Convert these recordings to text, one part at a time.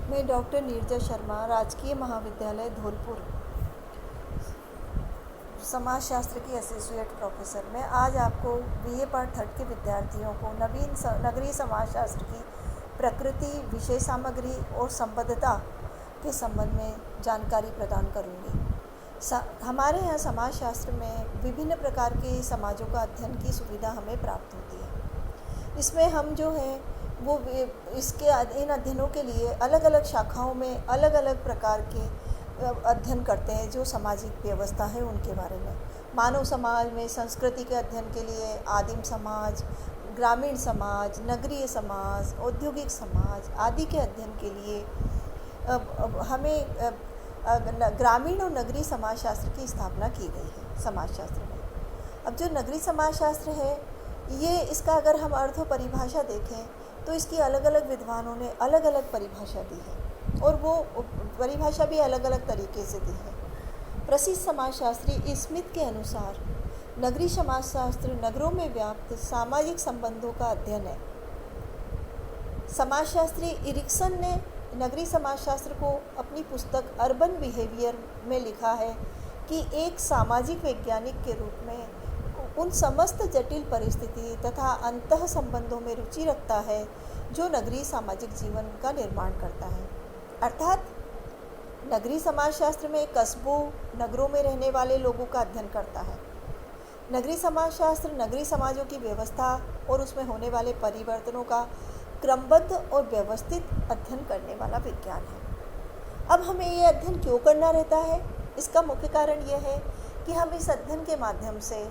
मैं डॉक्टर नीरजा शर्मा, राजकीय महाविद्यालय धौलपुर, समाजशास्त्र की एसोसिएट प्रोफेसर। मैं आज आपको बीए पार्ट 3 के विद्यार्थियों को नगरीय समाजशास्त्र की प्रकृति, विषय सामग्री और संबद्धता के संबंध में जानकारी प्रदान करूंगी। हमारे यहाँ समाजशास्त्र में विभिन्न प्रकार के समाजों का अध्ययन की सुविधा हमें प्राप्त होती है। इसमें हम जो है वो इन अध्ययनों के लिए अलग अलग शाखाओं में अलग अलग प्रकार के अध्ययन करते हैं। जो सामाजिक व्यवस्था है उनके बारे में, मानव समाज में संस्कृति के अध्ययन के लिए आदिम समाज, ग्रामीण समाज, नगरीय समाज, औद्योगिक समाज आदि के अध्ययन के लिए हमें ग्रामीण और नगरीय समाजशास्त्र की स्थापना की गई है समाजशास्त्र में। अब जो नगरीय समाजशास्त्र है, ये इसका अगर हम अर्थ और परिभाषा देखें तो इसकी अलग अलग विद्वानों ने अलग अलग परिभाषा दी है और वो परिभाषा भी अलग अलग तरीके से दी है। प्रसिद्ध समाजशास्त्री स्मिथ के अनुसार नगरीय समाजशास्त्र नगरों में व्याप्त सामाजिक संबंधों का अध्ययन है। समाजशास्त्री इरिक्सन ने नगरीय समाजशास्त्र को अपनी पुस्तक अर्बन बिहेवियर में लिखा है कि एक सामाजिक वैज्ञानिक के रूप में उन समस्त जटिल परिस्थिति तथा अंतः संबंधों में रुचि रखता है जो नगरीय सामाजिक जीवन का निर्माण करता है। अर्थात नगरीय समाजशास्त्र में कस्बों, नगरों में रहने वाले लोगों का अध्ययन करता है। नगरीय समाजशास्त्र नगरीय समाजों की व्यवस्था और उसमें होने वाले परिवर्तनों का क्रमबद्ध और व्यवस्थित अध्ययन करने वाला विज्ञान है। अब हमें ये अध्ययन क्यों करना रहता है? इसका मुख्य कारण यह है कि हम इस अध्ययन के माध्यम से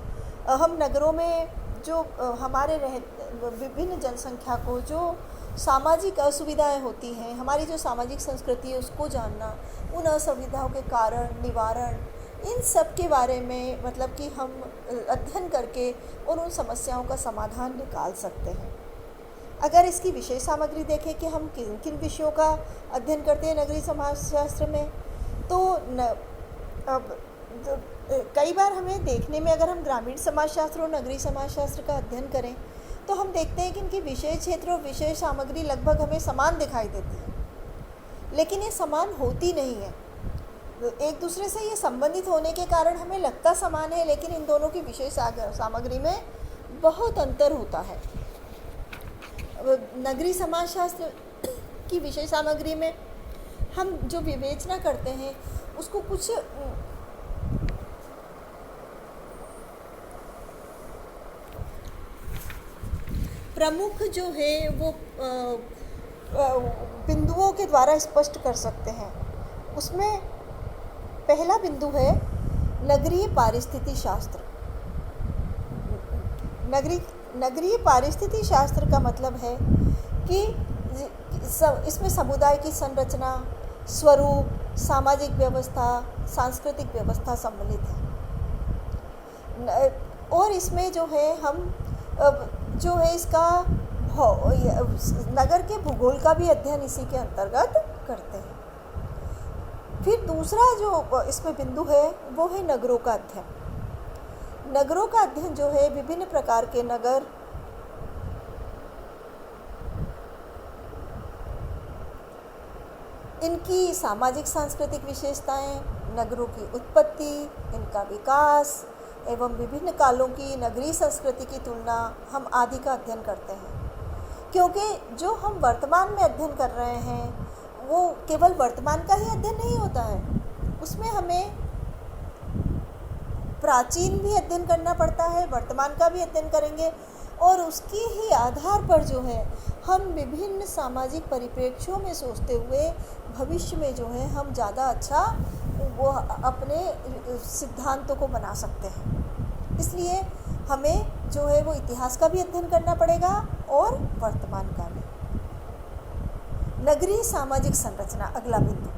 हम नगरों में जो हमारे विभिन्न जनसंख्या को जो सामाजिक असुविधाएं होती हैं, हमारी जो सामाजिक संस्कृति है उसको जानना, उन असुविधाओं के कारण, निवारण, इन सब के बारे में मतलब कि हम अध्ययन करके और उन समस्याओं का समाधान निकाल सकते हैं। अगर इसकी विषय सामग्री देखें कि हम किन किन विषयों का अध्ययन करते हैं नगरीय समाजशास्त्र में, तो कई बार हमें देखने में, अगर हम ग्रामीण समाजशास्त्र और नगरीय समाजशास्त्र का अध्ययन करें तो हम देखते हैं कि इनकी विषय क्षेत्र और विषय सामग्री लगभग हमें समान दिखाई देती है, लेकिन ये समान होती नहीं है। एक दूसरे से ये संबंधित होने के कारण हमें लगता समान है, लेकिन इन दोनों की विषय सामग्री में बहुत अंतर होता है। नगरीय समाजशास्त्र की विषय सामग्री में हम जो विवेचना करते हैं उसको कुछ प्रमुख जो है वो बिंदुओं के द्वारा स्पष्ट कर सकते हैं। उसमें पहला बिंदु है नगरीय पारिस्थितिकी शास्त्र। नगरीय पारिस्थितिकी शास्त्र का मतलब है कि इसमें समुदाय की संरचना, स्वरूप, सामाजिक व्यवस्था, सांस्कृतिक व्यवस्था सम्मिलित है। और इसमें जो है हम जो है इसका नगर के भूगोल का भी अध्ययन इसी के अंतर्गत करते हैं। फिर दूसरा जो इसमें बिंदु है वो है नगरों का अध्ययन। नगरों का अध्ययन जो है विभिन्न प्रकार के नगर, इनकी सामाजिक सांस्कृतिक विशेषताएं, नगरों की उत्पत्ति, इनका विकास एवं विभिन्न कालों की नगरीय संस्कृति की तुलना हम आदि का अध्ययन करते हैं। क्योंकि जो हम वर्तमान में अध्ययन कर रहे हैं वो केवल वर्तमान का ही अध्ययन नहीं होता है, उसमें हमें प्राचीन भी अध्ययन करना पड़ता है, वर्तमान का भी अध्ययन करेंगे और उसके ही आधार पर जो है हम विभिन्न सामाजिक परिप्रेक्ष्यों में सोचते हुए भविष्य में जो है हम ज़्यादा अच्छा वो अपने सिद्धांतों को बना सकते हैं। इसलिए हमें जो है वो इतिहास का भी अध्ययन करना पड़ेगा और वर्तमान का भी। नगरीय सामाजिक संरचना, अगला बिंदु।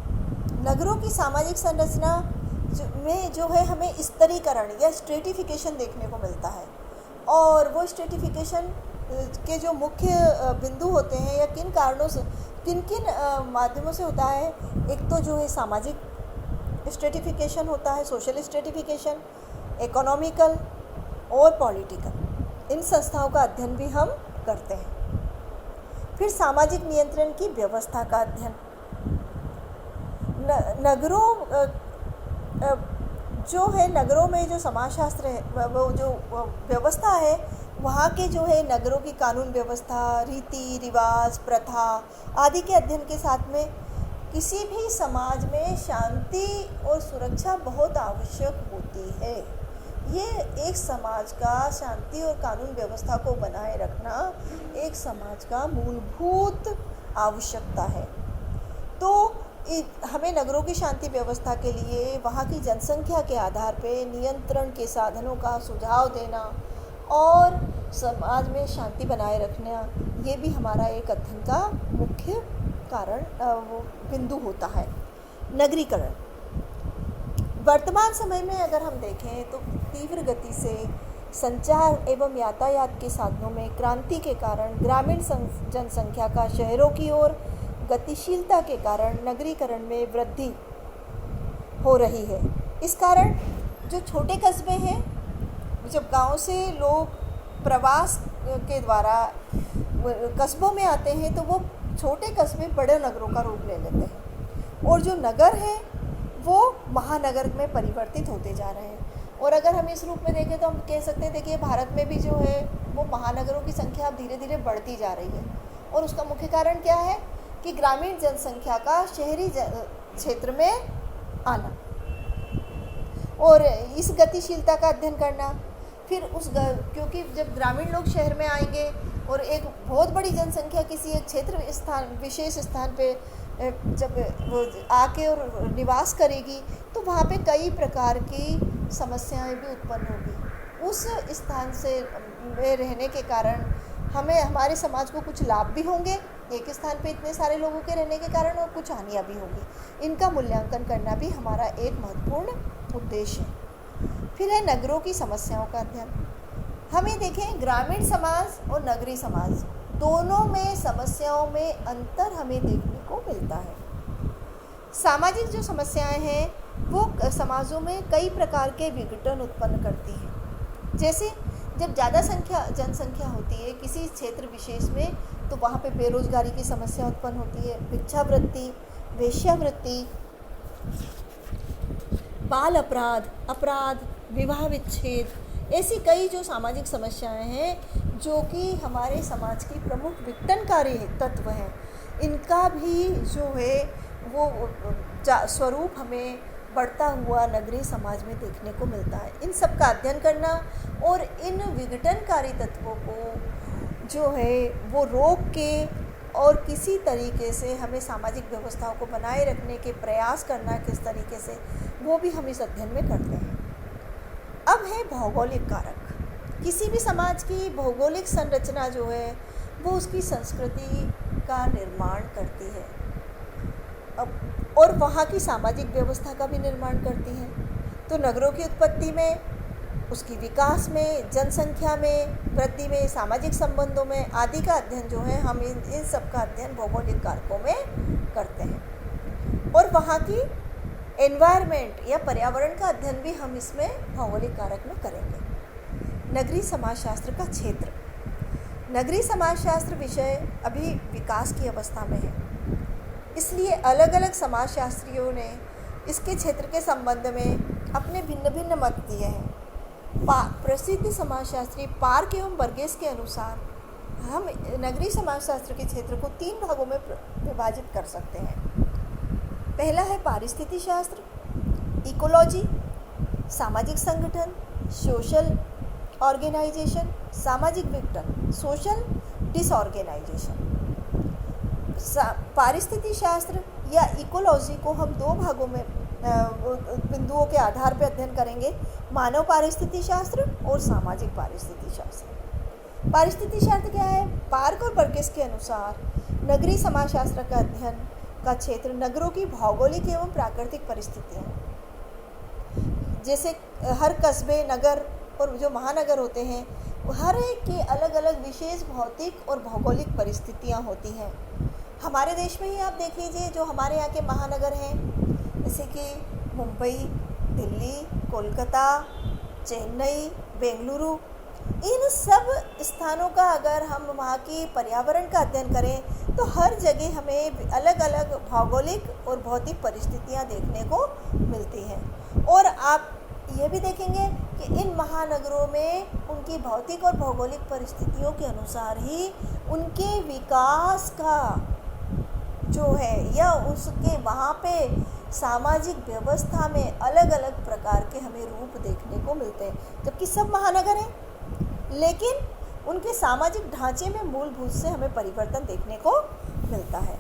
नगरों की सामाजिक संरचना में जो है हमें स्तरीकरण या स्ट्रेटिफिकेशन देखने को मिलता है, और वो स्ट्रेटिफिकेशन के जो मुख्य बिंदु होते हैं या किन कारणों से, किन किन माध्यमों से होता है। एक तो जो है सामाजिक स्ट्रेटिफिकेशन होता है, सोशल स्ट्रेटिफिकेशन, इकोनॉमिकल और पॉलिटिकल। इन संस्थाओं का अध्ययन भी हम करते हैं। फिर सामाजिक नियंत्रण की व्यवस्था का अध्ययन। नगरों जो है, नगरों में जो समाजशास्त्र है, वो जो व्यवस्था है, वहाँ के जो है नगरों की कानून व्यवस्था, रीति रिवाज, प्रथा आदि के अध्ययन के साथ में किसी भी समाज में शांति और सुरक्षा बहुत आवश्यक होती है। ये एक समाज का शांति और कानून व्यवस्था को बनाए रखना एक समाज का मूलभूत आवश्यकता है। तो हमें नगरों की शांति व्यवस्था के लिए वहाँ की जनसंख्या के आधार पर नियंत्रण के साधनों का सुझाव देना और समाज में शांति बनाए रखना, ये भी हमारा एक अध्ययन का मुख्य कारण वो बिंदु होता है। नगरीकरण वर्तमान समय में अगर हम देखें तो तीव्र गति से संचार एवं यातायात के साधनों में क्रांति के कारण ग्रामीण जनसंख्या का शहरों की ओर गतिशीलता के कारण नगरीकरण में वृद्धि हो रही है। इस कारण जो छोटे कस्बे हैं, जब गांव से लोग प्रवास के द्वारा कस्बों में आते हैं तो वो छोटे कस्बे बड़े नगरों का रूप ले लेते हैं और जो नगर हैं वो महानगर में परिवर्तित होते जा रहे हैं। और अगर हम इस रूप में देखें तो हम कह सकते हैं, देखिए भारत में भी जो है वो महानगरों की संख्या अब धीरे धीरे बढ़ती जा रही है। और उसका मुख्य कारण क्या है कि ग्रामीण जनसंख्या का शहरी क्षेत्र में आना और इस गतिशीलता का अध्ययन करना। फिर क्योंकि जब ग्रामीण लोग शहर में आएंगे और एक बहुत बड़ी जनसंख्या किसी एक क्षेत्र स्थान विशेष स्थान पे जब वो आके और निवास करेगी तो वहाँ पे कई प्रकार की समस्याएं भी उत्पन्न होगी। उस स्थान से में रहने के कारण हमें हमारे समाज को कुछ लाभ भी होंगे एक स्थान पे इतने सारे लोगों के रहने के कारण, और कुछ हानियाँ भी होंगी। इनका मूल्यांकन करना भी हमारा एक महत्वपूर्ण उद्देश्य है। फिर है नगरों की समस्याओं का अध्ययन। हमें देखें ग्रामीण समाज और नगरीय समाज दोनों में समस्याओं में अंतर हमें देखने को मिलता है। सामाजिक जो समस्याएं हैं वो समाजों में कई प्रकार के विघटन उत्पन्न करती हैं। जैसे जब ज़्यादा जनसंख्या होती है किसी क्षेत्र विशेष में तो वहाँ पे बेरोजगारी की समस्या उत्पन्न होती है, भिक्षावृत्ति, वेश्यावृत्ति, बाल अपराध, विवाह विच्छेद, ऐसी कई जो सामाजिक समस्याएं हैं जो कि हमारे समाज की प्रमुख विघटनकारी तत्व हैं। इनका भी जो है वो स्वरूप हमें बढ़ता हुआ नगरीय समाज में देखने को मिलता है। इन सब का अध्ययन करना और इन विघटनकारी तत्वों को जो है वो रोक के और किसी तरीके से हमें सामाजिक व्यवस्थाओं को बनाए रखने के प्रयास करना किस तरीके से, वो भी हम इस अध्ययन में करते हैं। अब है भौगोलिक कारक। किसी भी समाज की भौगोलिक संरचना जो है वो उसकी संस्कृति का निर्माण करती है और वहाँ की सामाजिक व्यवस्था का भी निर्माण करती है। तो नगरों की उत्पत्ति में, उसकी विकास में, जनसंख्या में वृद्धि में, सामाजिक संबंधों में आदि का अध्ययन जो है हम इन सब का अध्ययन भौगोलिक कारकों में करते हैं। और वहाँ की एनवायरनमेंट या पर्यावरण का अध्ययन भी हम इसमें भौगोलिक कारक में करेंगे। नगरीय समाजशास्त्र का क्षेत्र। नगरीय समाजशास्त्र विषय अभी विकास की अवस्था में है, इसलिए अलग अलग समाजशास्त्रियों ने इसके क्षेत्र के संबंध में अपने भिन्न भिन्न मत दिए हैं। प्रसिद्ध समाजशास्त्री पार्क एवं बर्गेस के अनुसार हम नगरीय समाजशास्त्र के क्षेत्र को 3 भागों में विभाजित कर सकते हैं। पहला है पारिस्थितिक शास्त्र, इकोलॉजी, सामाजिक संगठन, सोशल ऑर्गेनाइजेशन, सामाजिक विघटन, सोशल डिसऑर्गेनाइजेशन। पारिस्थितिक शास्त्र या इकोलॉजी को हम 2 भागों में बिंदुओं के आधार पर अध्ययन करेंगे, मानव पारिस्थितिक शास्त्र और सामाजिक पारिस्थितिक शास्त्र। पारिस्थितिक शास्त्र क्या है? पार्क और बर्गेस के अनुसार नगरीय समाजशास्त्र का अध्ययन का क्षेत्र नगरों की भौगोलिक एवं प्राकृतिक परिस्थितियाँ, जैसे हर कस्बे, नगर और जो महानगर होते हैं हर एक की अलग अलग विशेष भौतिक और भौगोलिक परिस्थितियाँ होती हैं। हमारे देश में ही आप देख लीजिए, जो हमारे यहाँ के महानगर हैं जैसे कि मुंबई, दिल्ली, कोलकाता, चेन्नई, बेंगलुरु, इन सब स्थानों का अगर हम वहाँ की पर्यावरण का अध्ययन करें तो हर जगह हमें अलग अलग भौगोलिक और भौतिक परिस्थितियाँ देखने को मिलती हैं। और आप ये भी देखेंगे कि इन महानगरों में उनकी भौतिक और भौगोलिक परिस्थितियों के अनुसार ही उनके विकास का जो है या उसके वहाँ पे सामाजिक व्यवस्था में अलग अलग प्रकार के हमें रूप देखने को मिलते हैं, जबकि सब महानगर हैं लेकिन उनके सामाजिक ढांचे में मूलभूत से हमें परिवर्तन देखने को मिलता है।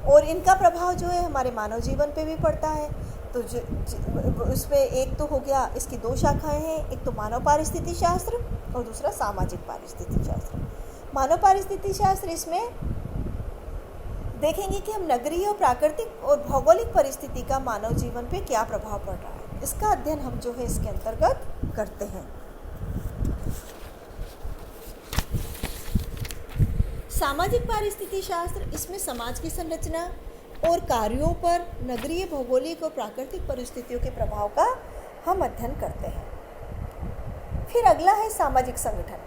और इनका प्रभाव जो है हमारे मानव जीवन पे भी पड़ता है। तो उसमें एक तो हो गया, इसकी दो शाखाएं हैं, एक तो मानव पारिस्थितिकी शास्त्र और दूसरा सामाजिक पारिस्थितिकी शास्त्र। मानव पारिस्थितिकी शास्त्र, इसमें देखेंगे कि हम नगरीय और प्राकृतिक और भौगोलिक परिस्थिति का मानव जीवन पे क्या प्रभाव पड़ रहा है, इसका अध्ययन हम जो है इसके अंतर्गत करते हैं। सामाजिक पारिस्थितिकी शास्त्र, इसमें समाज की संरचना और कार्यों पर नगरीय भौगोलिक और प्राकृतिक परिस्थितियों के प्रभाव का हम अध्ययन करते हैं। फिर अगला है सामाजिक संगठन।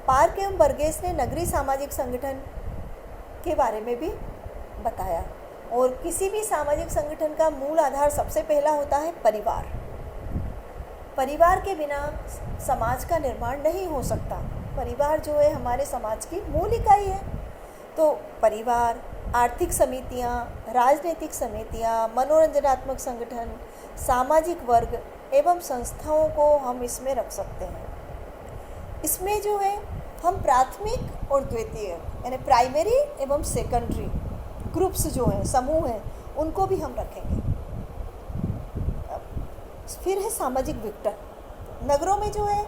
पार्क एवं बर्गेस ने नगरीय सामाजिक संगठन के बारे में भी बताया। और किसी भी सामाजिक संगठन का मूल आधार सबसे पहला होता है परिवार। परिवार के बिना समाज का निर्माण नहीं हो सकता। परिवार जो है हमारे समाज की मूल इकाई है। तो परिवार, आर्थिक समितियाँ, राजनीतिक समितियाँ, मनोरंजनात्मक संगठन, सामाजिक वर्ग एवं संस्थाओं को हम इसमें रख सकते हैं। इसमें जो है हम प्राथमिक और द्वितीय यानी प्राइमरी एवं सेकेंडरी ग्रुप्स जो हैं, समूह हैं, उनको भी हम रखेंगे। फिर है सामाजिक विघटन। नगरों में जो है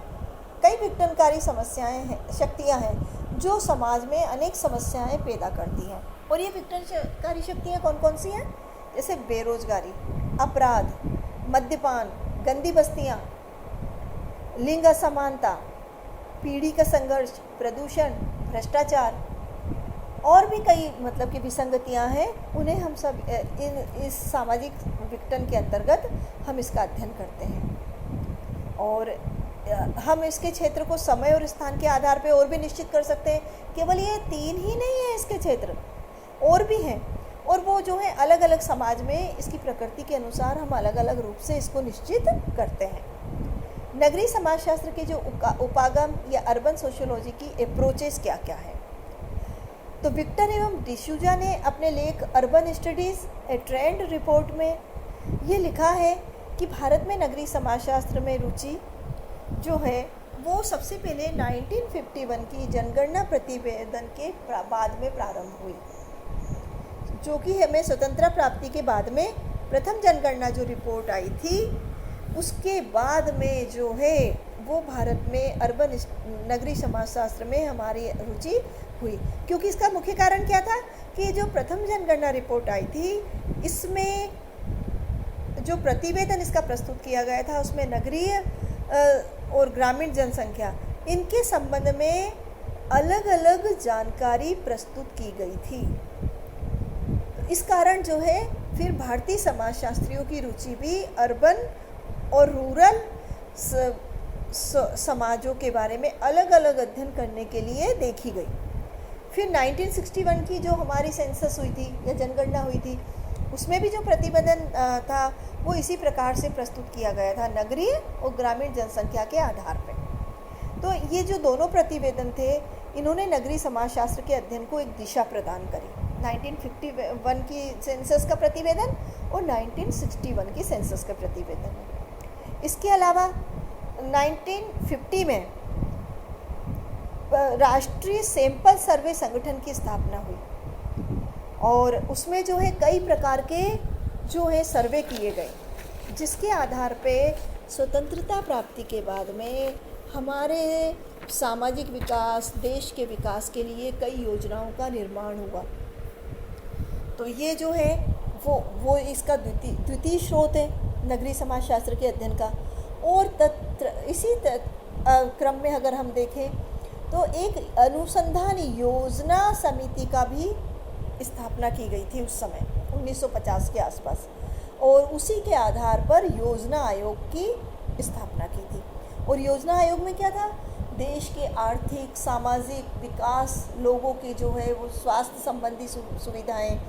कई विघटनकारी समस्याएं हैं, शक्तियां हैं जो समाज में अनेक समस्याएं पैदा करती हैं। और ये विघटनकारी शक्तियां कौन कौन सी हैं? जैसे बेरोजगारी, अपराध, मद्यपान, गंदी बस्तियां, लिंग असमानता, पीढ़ी का संघर्ष, प्रदूषण, भ्रष्टाचार और भी कई मतलब कि विसंगतियां हैं। उन्हें हम सब इस सामाजिक विघटन के अंतर्गत हम इसका अध्ययन करते हैं। और हम इसके क्षेत्र को समय और स्थान के आधार पर और भी निश्चित कर सकते हैं। केवल ये 3 ही नहीं है इसके क्षेत्र, और भी हैं। और वो जो है अलग अलग समाज में इसकी प्रकृति के अनुसार हम अलग अलग रूप से इसको निश्चित करते हैं। नगरीय समाजशास्त्र के जो उपागम या अर्बन सोशियोलॉजी की अप्रोचेस क्या क्या है? तो विक्टर एवं डिसूजा ने अपने लेख अर्बन स्टडीज़ ए ट्रेंड रिपोर्ट में ये लिखा है कि भारत में नगरीय समाजशास्त्र में रुचि जो है वो सबसे पहले 1951 की जनगणना प्रतिवेदन के बाद में प्रारंभ हुई, जो कि हमें स्वतंत्रता प्राप्ति के बाद में प्रथम जनगणना जो रिपोर्ट आई थी उसके बाद में जो है वो भारत में अर्बन नगरीय समाजशास्त्र में हमारी रुचि हुई। क्योंकि इसका मुख्य कारण क्या था कि जो प्रथम जनगणना रिपोर्ट आई थी इसमें जो प्रतिवेदन इसका प्रस्तुत किया गया था उसमें नगरीय और ग्रामीण जनसंख्या इनके संबंध में अलग अलग जानकारी प्रस्तुत की गई थी। इस कारण जो है फिर भारतीय समाजशास्त्रियों की रुचि भी अर्बन और रूरल समाजों के बारे में अलग अलग अध्ययन करने के लिए देखी गई। फिर 1961 की जो हमारी सेंसस हुई थी या जनगणना हुई थी उसमें भी जो प्रतिवेदन था वो इसी प्रकार से प्रस्तुत किया गया था, नगरीय और ग्रामीण जनसंख्या के आधार पर। तो ये जो दोनों प्रतिवेदन थे इन्होंने नगरीय समाजशास्त्र के अध्ययन को एक दिशा प्रदान करी। 1951 की सेंसस का प्रतिवेदन और 1961 की सेंसस का प्रतिवेदन। इसके अलावा 1950 में राष्ट्रीय सैंपल सर्वे संगठन की स्थापना हुई और उसमें जो है कई प्रकार के जो है सर्वे किए गए, जिसके आधार पे स्वतंत्रता प्राप्ति के बाद में हमारे सामाजिक विकास, देश के विकास के लिए कई योजनाओं का निर्माण हुआ। तो ये जो है वो इसका द्वितीय स्रोत है नगरीय समाजशास्त्र के अध्ययन का। और इसी क्रम में अगर हम देखें तो एक अनुसंधान योजना समिति का भी स्थापना की गई थी उस समय 1950 के आसपास, और उसी के आधार पर योजना आयोग की स्थापना की थी। और योजना आयोग में क्या था, देश के आर्थिक सामाजिक विकास, लोगों के जो है वो स्वास्थ्य संबंधी सुविधाएं,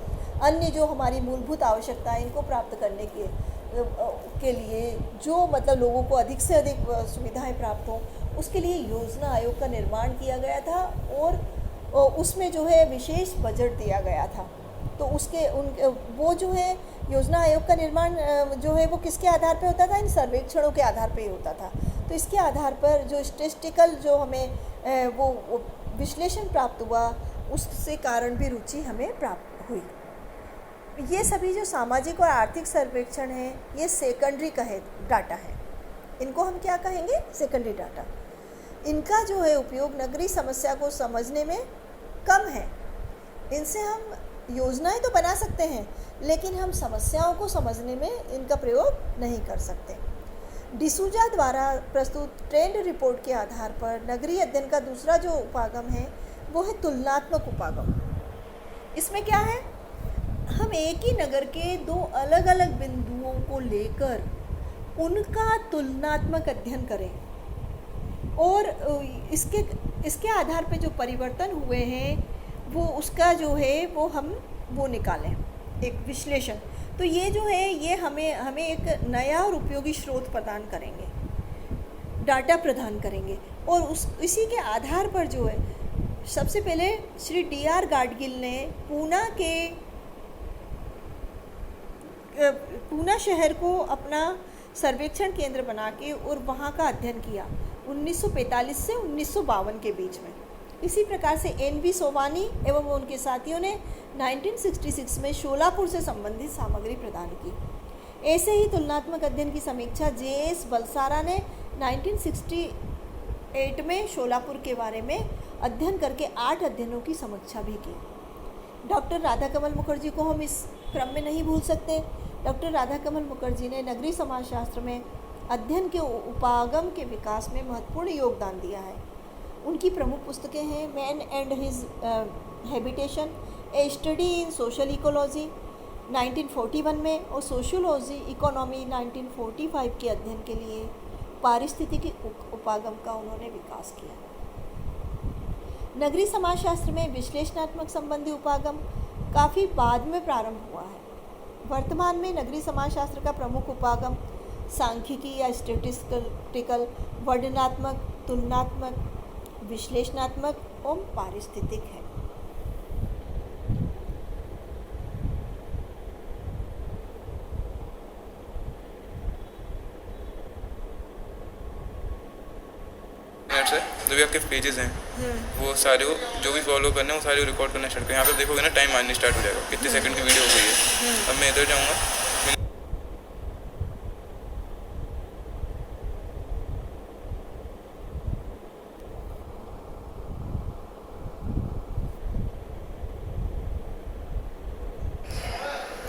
अन्य जो हमारी मूलभूत आवश्यकताएं, इनको प्राप्त करने के लिए जो मतलब लोगों को अधिक से अधिक सुविधाएं प्राप्त हों, उसके लिए योजना आयोग का निर्माण किया गया था और उसमें जो है विशेष बजट दिया गया था। तो उसके वो जो है योजना आयोग का निर्माण जो है वो किसके आधार पे होता था? इन सर्वेक्षणों के आधार पे ही होता था। तो इसके आधार पर जो स्टेटिस्टिकल जो हमें वो विश्लेषण प्राप्त हुआ, उससे कारण भी रुचि हमें प्राप्त हुई। ये सभी जो सामाजिक और आर्थिक सर्वेक्षण हैं, ये सेकेंडरी डाटा है। इनको हम क्या कहेंगे? Secondary data. इनका जो है उपयोग नगरीय समस्या को समझने में कम है। इनसे हम योजनाएं तो बना सकते हैं, लेकिन हम समस्याओं को समझने में इनका प्रयोग नहीं कर सकते। डिसूजा द्वारा प्रस्तुत ट्रेंड रिपोर्ट के आधार पर नगरीय अध्ययन का दूसरा जो उपागम है वो है तुलनात्मक उपागम। इसमें क्या है? हम एक ही नगर के दो अलग अलग बिंदुओं को लेकर उनका तुलनात्मक अध्ययन करें और इसके आधार पे जो परिवर्तन हुए हैं वो उसका जो है वो निकालें, एक विश्लेषण। तो ये जो है ये हमें एक नया और उपयोगी स्रोत प्रदान करेंगे, डाटा प्रदान करेंगे। और इसी के आधार पर जो है सबसे पहले श्री D.R. गाडगिल ने पूना शहर को अपना सर्वेक्षण केंद्र बना के और वहाँ का अध्ययन किया 1945 से 1952 के बीच में। इसी प्रकार से N.V. सोवानी एवं उनके साथियों ने 1966 में शोलापुर से संबंधित सामग्री प्रदान की। ऐसे ही तुलनात्मक अध्ययन की समीक्षा J.S. बलसारा ने 1968 में शोलापुर के बारे में अध्ययन करके 8 अध्ययनों की समीक्षा भी की। डॉक्टर राधाकमल मुखर्जी को हम इस क्रम में नहीं भूल सकते। डॉक्टर राधाकमल मुखर्जी ने नगरीय समाजशास्त्र में अध्ययन के उपागम के विकास में महत्वपूर्ण योगदान दिया है। उनकी प्रमुख पुस्तकें हैं man and his habitation, A study in social ecology 1941 में और सोशियोलॉजी इकोनॉमी 1945 के अध्ययन के लिए पारिस्थितिकी उपागम का उन्होंने विकास किया। नगरीय समाजशास्त्र में विश्लेषणात्मक संबंधी उपागम काफ़ी बाद में प्रारंभ हुआ है। वर्तमान में नगरीय समाजशास्त्र का प्रमुख उपागम सांख्यिकी या स्टैटिस्टिकल, वर्णनात्मक, तुलनात्मक, विश्लेषणात्मक और पारिस्थितिक है। से जो भी आपके पेजेस हैं वो सारे जो भी फॉलो करने हैं वो सारे रिकॉर्ड करना स्टार्ट करें। यहाँ पे देखोगे ना टाइम आने स्टार्ट हो जाएगा, कितने सेकंड की वीडियो हो गई है। अब मैं इधर जाऊँगा,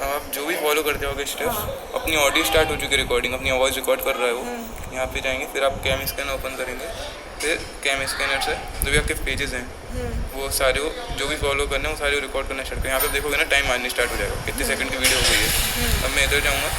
आप जो भी फॉलो करते होगे स्टेप्स, अपनी ऑडियो स्टार्ट हो चुकी है रिकॉर्डिंग, अपनी आवाज़ रिकॉर्ड कर रहा है वो। यहाँ पे जाएंगे, फिर आप कैम स्कैन ओपन करेंगे, फिर कैम स्कैनर से जो भी आपके पेजेस हैं वो सारे जो भी फॉलो करने हैं वो सारे रिकॉर्ड करना स्टार्ट करें। यहाँ पे देखोगे ना टाइम आने स्टार्ट हो जाएगा, कितने सेकंड की वीडियो हो गई है। अब मैं इधर जाऊँगा,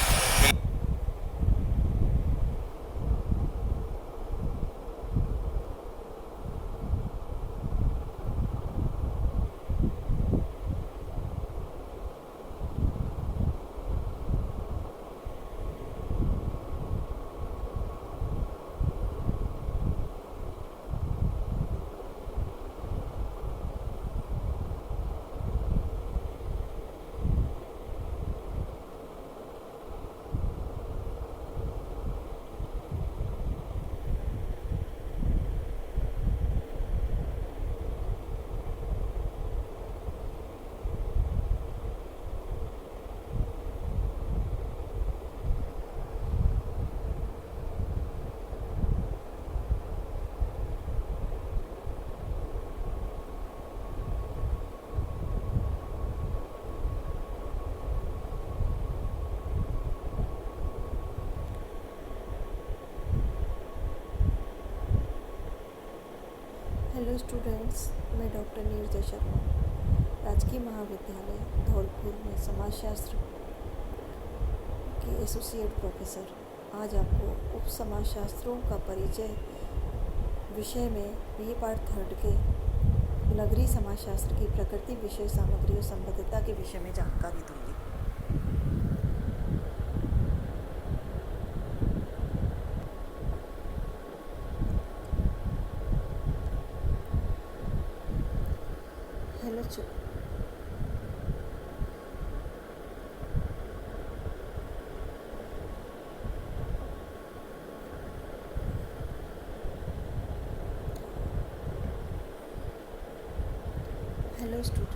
हेलो स्टूडेंट्स, मैं डॉक्टर नीरजा शर्मा, राजकीय महाविद्यालय धौलपुर में समाजशास्त्र के एसोसिएट प्रोफेसर। आज आपको उप समाजशास्त्रों का परिचय विषय में बी पार्ट थर्ड के नगरीय समाजशास्त्र की प्रकृति, विषय सामग्री और संबद्धता के विषय में जानकारी दूंगी। Hello hello student,